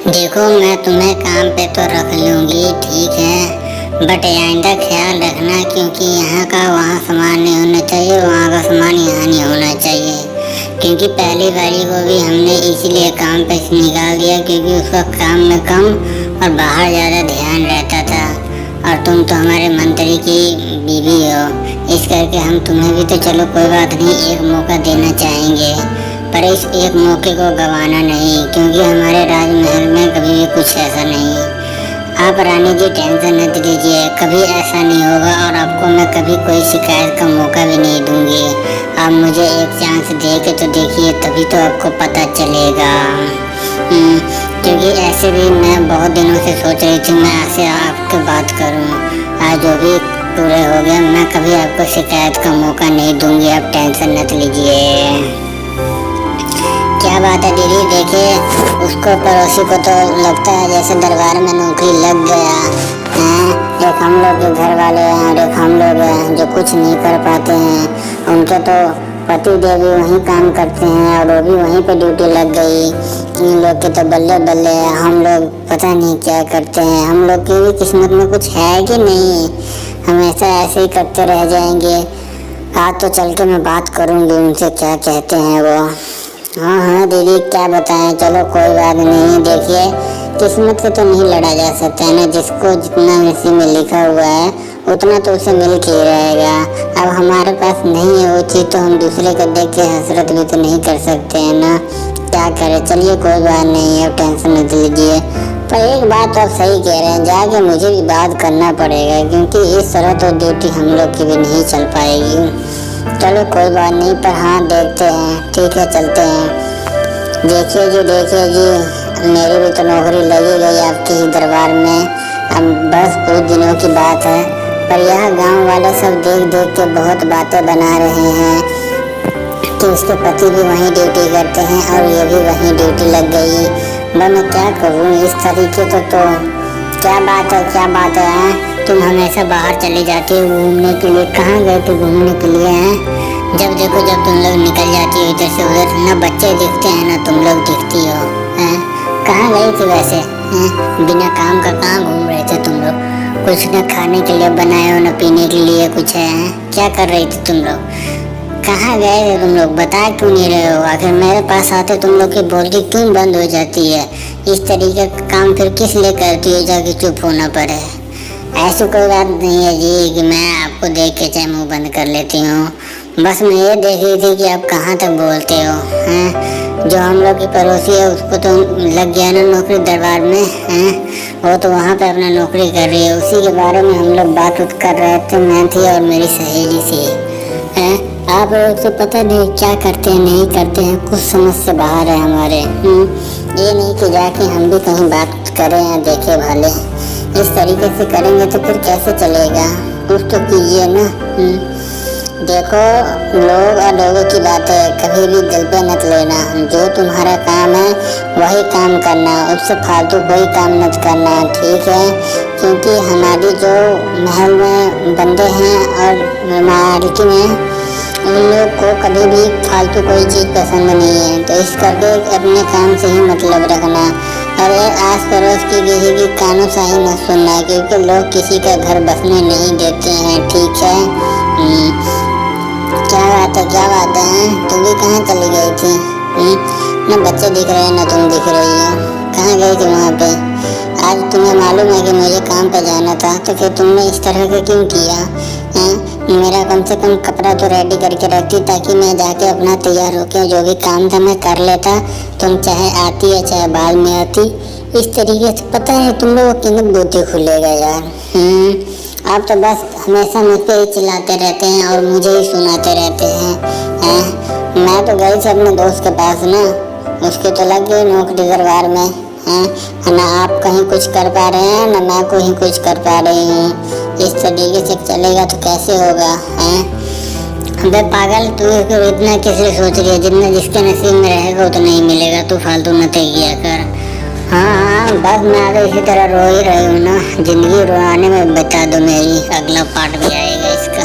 देखो, मैं तुम्हें काम पे तो रख लूँगी, ठीक है, बट आइंदा ख्याल रखना, क्योंकि यहाँ का वहाँ सामान नहीं होना चाहिए, वहाँ का सामान यहाँ नहीं होना चाहिए। क्योंकि पहली बारी को भी हमने इसीलिए काम पे से निकाल दिया, क्योंकि उसका काम में कम और बाहर ज़्यादा ध्यान रहता था। और तुम तो हमारे मंत्री की बीवी हो, इस करके हम तुम्हें भी तो चलो कोई बात नहीं, एक मौका देना चाहेंगे, पर इस एक मौके को गंवाना नहीं, क्योंकि हमारे राजमहल में कभी भी कुछ ऐसा नहीं है। आप रानी जी टेंशन मत लीजिए, कभी ऐसा नहीं होगा और आपको मैं कभी कोई शिकायत का मौका भी नहीं दूंगी। आप मुझे एक चांस दे के तो देखिए, तभी तो आपको पता चलेगा। क्योंकि ऐसे भी मैं बहुत दिनों से सोच रही थी मैं आपसे आपके बात करूं। आज जो भी पूरे हो गया, मैं कभी आपको शिकायत का मौका नहीं दूंगी, आप टेंशन मत लीजिए। क्या बात है दीदी, देखिए उसको पड़ोसी को तो लगता है जैसे दरबार में नौकरी लग गया है। एक हम लोग के घर वाले हैं और एक हम लोग हैं जो कुछ नहीं कर पाते हैं। उनके तो पति देव भी वहीं काम करते हैं और वो भी वहीं पे ड्यूटी लग गई। इन लोग के तो बल्ले बल्ले है, हम लोग पता नहीं क्या करते हैं। हम लोग की भी किस्मत में कुछ है कि नहीं, हमेशा ऐसे ही करते रह जाएंगे। आज तो चल के मैं बात करूँगी उनसे, क्या कहते हैं वो। हाँ दीदी, क्या बताएं, चलो कोई बात नहीं। देखिए, किस्मत से तो नहीं लड़ा जा सकता है ना, जिसको जितना नसीब में लिखा हुआ है उतना तो उसे मिल के ही रहेगा। अब हमारे पास नहीं है वो चीज़, तो हम दूसरे को देख के हसरत भी तो नहीं कर सकते हैं ना, क्या करें। चलिए कोई बात नहीं, अब टेंशन मत लीजिए। पर एक बात आप सही कह रहे हैं, जाके मुझे भी बात करना पड़ेगा, क्योंकि इस तरह तो ड्यूटी हम लोग की भी नहीं चल पाएगी। चलो कोई बात नहीं, पर हाँ देखते हैं, ठीक है चलते हैं। देखिए जी, मेरी भी तो नौकरी लगी गई आपके ही दरबार में। अब बस कुछ दिनों की बात है, पर यह गांव वाले सब देख देख के बहुत बातें बना रहे हैं कि उसके पति भी वहीं ड्यूटी करते हैं और ये भी वहीं ड्यूटी लग गई। मैं क्या करूँ इस तरीके तो क्या बात है तुम हमेशा बाहर चली जाती हो घूमने के लिए। कहाँ गए थे घूमने के लिए हैं? जब देखो जब तुम लोग निकल जाती हो इधर से उधर, ना बच्चे दिखते हैं ना तुम लोग दिखती हो। हैं कहाँ गई थी वैसे? हैं बिना काम का कहाँ घूम रहे थे तुम लोग? कुछ न खाने के लिए बनाए हो न पीने के लिए कुछ है? क्या कर रही थी तुम लोग? कहाँ गए थे तुम लोग? बता क्यों नहीं रहे हो? आखिर मेरे पास आते तुम लोग की बोलती क्यों बंद हो जाती है? इस तरीके का काम फिर किस लिए करती है जाके चुप होना पड़े? ऐसी कोई बात नहीं है जी कि मैं आपको देख के चाहे मुँह बंद कर लेती हूँ। बस मैं ये देख रही थी कि आप कहाँ तक बोलते हो। हैं जो हम लोग की पड़ोसी है उसको तो लग गया ना नौकरी दरबार में। हैं वो तो वहाँ पे अपना नौकरी कर रही है, उसी के बारे में हम लोग बात कर रहे थे, मैं थी और मेरी सहेली थी। हैं आप लोग से पता नहीं क्या करते हैं नहीं करते हैं, कुछ समझ से बाहर है हमारे। ये नहीं कि जाके हम भी कहीं बात करें या देखे भले। इस तरीके से करेंगे तो फिर कैसे चलेगा? कुछ तो कीजिए ना। देखो, लोग और लोगों की बातें कभी भी दिल पे मत लेना। जो तुम्हारा काम है वही काम करना, उससे फालतू कोई काम मत करना, ठीक है? क्योंकि हमारी जो महल में बंदे हैं और मालिकिन हैं, उन लोग को कभी भी फालतू कोई चीज़ पसंद नहीं है, तो इस करके अपने काम से ही मतलब रखना। और आस पड़ोस की किसी की कानूसाही मत सुनना, क्योंकि लोग किसी का घर बसने नहीं देते हैं, ठीक है? क्या बात है? तुम भी कहाँ चली गई थी? न बच्चे दिख रहे हैं न तुम दिख रही हो। कहाँ गई थी वहाँ पे? आज तुम्हें मालूम है कि मुझे काम पे जाना था, तो फिर तुमने इस तरह का क्यों किया? मेरा कम से कम कपड़ा तो रेडी करके रखती ताकि मैं जाके अपना तैयार होकर जो भी काम था मैं कर लेता। तुम चाहे आती है चाहे बाद में आती, इस तरीके से पता है तुम लोगों की न बुद्धि खुलेगा यार। आप तो बस हमेशा मुझ पर ही चिल्लाते रहते हैं और मुझे ही सुनाते रहते हैं। मैं तो गई थी अपने दोस्त के पास ना, उसकी तो लग गई नौकरी दरबार में। ना आप कहीं कुछ कर पा रहे हैं ना मैं कहीं कुछ कर पा रही हूँ। इस तरीके से चलेगा तो कैसे होगा? अबे पागल, तू इतना किस लिए सोच रही है? जितना जिसके नसीब में रहेगा उतना ही मिलेगा, तू फालतू मत किया कर। हाँ बस मैं आगे इसी तरह रो ही रही हूँ ना, जिंदगी रोने में बता दो मेरी, अगला पार्ट भी आएगा इसका।